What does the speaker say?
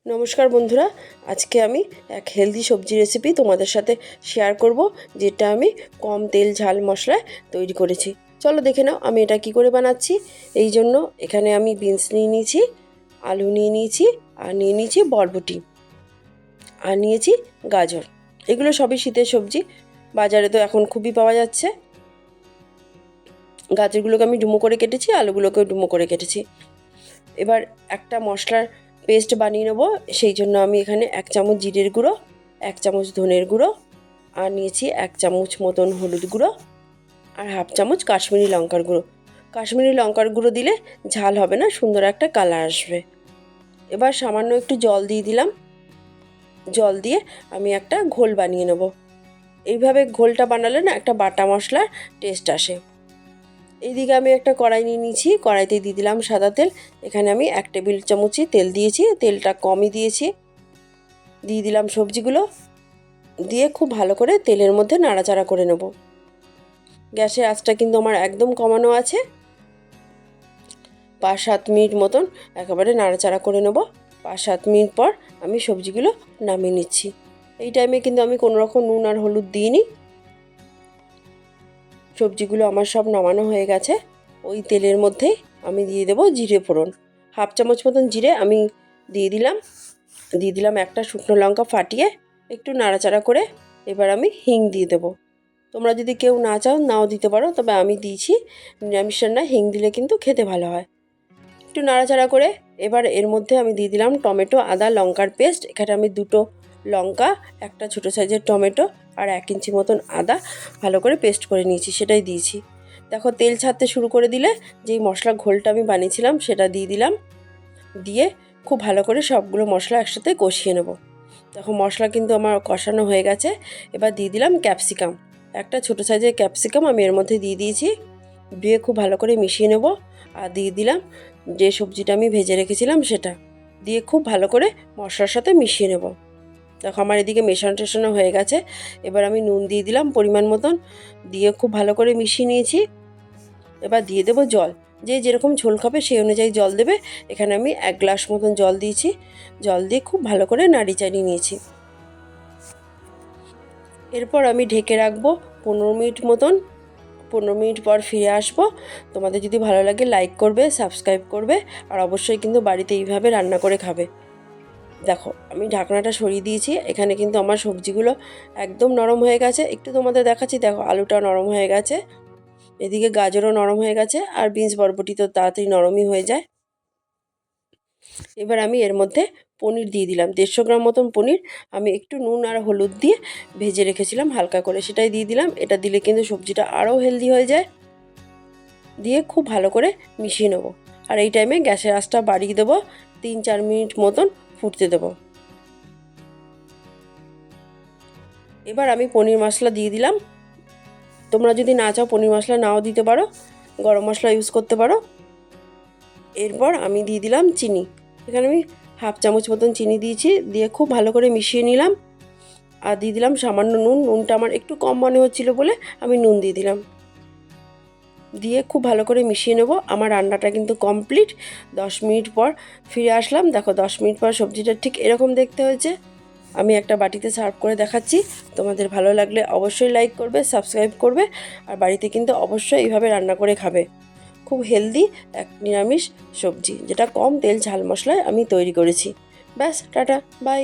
নমস্কার বন্ধুরা, আজকে আমি এক হেলদি সবজি রেসিপি তোমাদের সাথে শেয়ার করব, যেটা আমি কম তেল ঝাল মশলায় তৈরি করেছি। চলো দেখে নাও আমি এটা কি করে বানাচ্ছি। এই জন্য এখানে আমি বিনস নিয়ে নিয়েছি, আলু নিয়ে নিয়েছি, আর নিয়ে নিয়েছি বরবটি, আর নিয়েছি গাজর। এগুলো সবই শীতের সবজি, বাজারে তো এখন খুবই পাওয়া যাচ্ছে। গাজরগুলোকে আমি ডুমো করে কেটেছি, আলুগুলোকেও ডুমো করে কেটেছি। এবার একটা মশলার পেস্ট বানিয়ে নেবো। সেই জন্য আমি এখানে 1 চামচ জিরের গুঁড়ো, 1 চামচ ধনের গুঁড়ো, আর নিয়েছি 1 চামচ মতন হলুদ গুঁড়ো, আর হাফ চামচ কাশ্মীরি লঙ্কার গুঁড়ো। কাশ্মীরি লঙ্কার গুঁড়ো দিলে ঝাল হবে না, সুন্দর একটা কালার আসবে। এবার সামান্য একটু জল দিয়ে দিলাম। জল দিয়ে আমি একটা ঘোল বানিয়ে নেব। এইভাবে ঘোলটা বানালে না একটা বাটা মশলার টেস্ট আসে। এইদিকে আমি একটা কড়াই নিয়ে নিয়েছি, কড়াইতে দিয়ে দিলাম সাদা তেল। এখানে আমি 1 টেবিল চামচই তেল দিয়েছি, তেলটা কমই দিয়েছি। দিয়ে দিলাম সবজিগুলো, দিয়ে খুব ভালো করে তেলের মধ্যে নাড়াচাড়া করে নেব। গ্যাসের আঁচটা কিন্তু আমার একদম কমানো আছে। 5-7 মিনিট মতন একেবারে নাড়াচাড়া করে নেব। 5-7 মিনিট পর আমি সবজিগুলো নামিয়ে নিচ্ছি। এই টাইমে কিন্তু আমি কোনো রকম নুন আর হলুদ দিইনি। সবজিগুলো আমার সব নামানো হয়ে গেছে। ওই তেলের মধ্যেই আমি দিয়ে দেবো জিরে ফোড়ন। হাফ চামচ মতন জিরে আমি দিয়ে দিলাম একটা শুকনো লঙ্কা ফাটিয়ে একটু নাড়াচাড়া করে। এবার আমি হিং দিয়ে দেবো। তোমরা যদি কেউ না চাও নাও দিতে পারো, তবে আমি দিয়েছি। নিরামিষ রান্নায় হিং দিলে কিন্তু খেতে ভালো হয়। একটু নাড়াচাড়া করে এবার এর মধ্যে আমি দিয়ে দিলাম টমেটো, আদা, লঙ্কার পেস্ট। এখানে আমি 2টো লঙ্কা, একটা ছোটো সাইজের টমেটো, আর 1 ইঞ্চি মতন আদা ভালো করে পেস্ট করে নিয়েছি, সেটাই দিয়েছি। দেখো তেল ছাড়তে শুরু করে দিলে যেই মশলা ঘোলটা আমি বানিয়েছিলাম সেটা দিয়ে দিলাম। দিয়ে খুব ভালো করে সবগুলো মশলা একসাথে কষিয়ে নেব। দেখো মশলা কিন্তু আমার কষানো হয়ে গেছে। এবার দিয়ে দিলাম ক্যাপসিকাম। একটা ছোটো সাইজের ক্যাপসিকাম আমি এর মধ্যে দিয়ে দিয়েছি। দিয়ে খুব ভালো করে মিশিয়ে নেব। আর দিয়ে দিলাম যে সবজিটা আমি ভেজে রেখেছিলাম সেটা দিয়ে খুব ভালো করে মশলার সাথে মিশিয়ে নেব। দেখো আমার এদিকে মেশানো হয়ে গেছে। এবার আমি নুন দিয়ে দিলাম পরিমাণ মতন, দিয়ে খুব ভালো করে মিশিয়ে নিয়েছি। এবার দিয়ে দেবো জল। যে যেরকম ঝোল খাবে সেই অনুযায়ী জল দেবে। এখানে আমি 1 গ্লাস মতন জল দিয়েছি। জল দিয়ে খুব ভালো করে নাড়ি চাড়িয়ে নিয়েছি। এরপর আমি ঢেকে রাখবো 15 মিনিট মতন। 15 মিনিট পর ফিরে আসবো। তোমাদের যদি ভালো লাগে লাইক করবে, সাবস্ক্রাইব করবে, আর অবশ্যই কিন্তু বাড়িতে এইভাবে রান্না করে খাবে। দেখো আমি ঢাকনাটা সরিয়ে দিয়েছি। এখানে কিন্তু আমার সবজিগুলো একদম নরম হয়ে গেছে। একটু তোমাদের দেখাচ্ছি, দেখো আলুটা নরম হয়ে গেছে, এদিকে গাজরও নরম হয়ে গেছে, আর বিনস বরবটি তো তাড়াতাড়ি নরমই হয়ে যায়। এবার আমি এর মধ্যে পনির দিয়ে দিলাম। 150 গ্রাম মতন পনির আমি একটু নুন আর হলুদ দিয়ে ভেজে রেখেছিলাম হালকা করে, সেটাই দিয়ে দিলাম। এটা দিলে কিন্তু সবজিটা আরও হেলদি হয়ে যায়। দিয়ে খুব ভালো করে মিশিয়ে নেবো। আর এই টাইমে গ্যাসের আঁচটা বাড়িয়ে দেবো। 3-4 মিনিট মতন ফুটতে দেবো। এবার আমি পনির মশলা দিয়ে দিলাম। তোমরা যদি না চাও পনির মশলা নাও দিতে পারো, গরম মশলা ইউজ করতে পারো। এরপর আমি দিয়ে দিলাম চিনি। এখানে আমি হাফ চামচ মতন চিনি দিয়েছি। দিয়ে খুব ভালো করে মিশিয়ে নিলাম। আর দিয়ে দিলাম সামান্য নুন। নুনটা আমার একটু কম মনে হচ্ছিল বলে আমি নুন দিয়ে দিলাম। দিয়ে খুব ভালো করে মিশিয়ে নেব। আমার রান্নাটা কিন্তু কমপ্লিট। 10 মিনিট পর ফিরে আসলাম। দেখো 10 মিনিট পর সবজিটা ঠিক এরকম দেখতে হয়েছে। আমি একটা বাটিতে সার্ভ করে দেখাচ্ছি। তোমাদের ভালো লাগলে অবশ্যই লাইক করবে, সাবস্ক্রাইব করবে, আর বাড়িতে কিন্তু অবশ্যই এইভাবে রান্না করে খাবে। খুব হেলদি এক নিরামিষ সবজি, যেটা কম তেল ঝাল মশলায় আমি তৈরি করেছি। ব্যাস, টাটা, বাই।